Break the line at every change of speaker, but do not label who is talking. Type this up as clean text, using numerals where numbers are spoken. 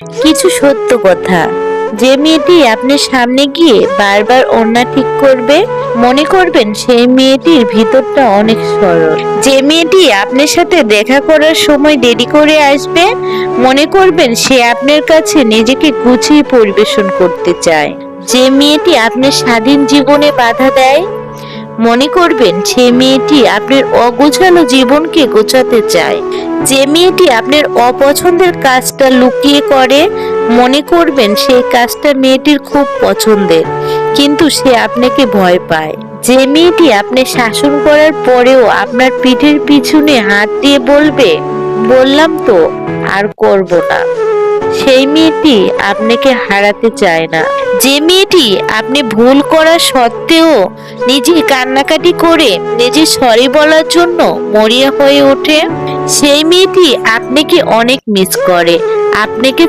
কিছু সত্য কথা, যে মেয়েটি আপনার সামনে গিয়ে বারবার ওড়না ঠিক করবে, মনে করবেন সেই মেয়েটির ভিতরটা অনেক সরল। যে মেয়েটি আপনার সাথে দেখা করার সময় দেরি করে আসবে, মনে করবেন সে আপনার কাছে নিজেকে গুছিয়ে পরিবেশন করতে চায়। যে মেয়েটি আপনার স্বাধীন জীবনে বাধা দেয়, মনে করবেন সেই মেয়েটি আপনার অগোছালো জীবনকে গোছাতে চায়। যে মেয়েটি আপনার অপছন্দের কাজটা লুকিয়ে করে, মনে করবেন সেই কাজটা মেয়েটির খুব পছন্দের, কিন্তু সে আপনাকে ভয় পায়। যে মেয়েটি আপনি শাসন করার পরেও আপনার পিঠের পিছনে হাত দিয়ে বলবে, বললাম তো আর করব না, সেই মেয়েটি আপনাকে হারাতে চায় না। যে মেয়েটি আপনি ভুল করা সত্ত্বেও নিজে কান্নাকাটি করে নিজে সরি বলার জন্য মরিয়া হয়ে ওঠে, সেই মেয়েটি আপনাকে অনেক মিস করে। আপনাকে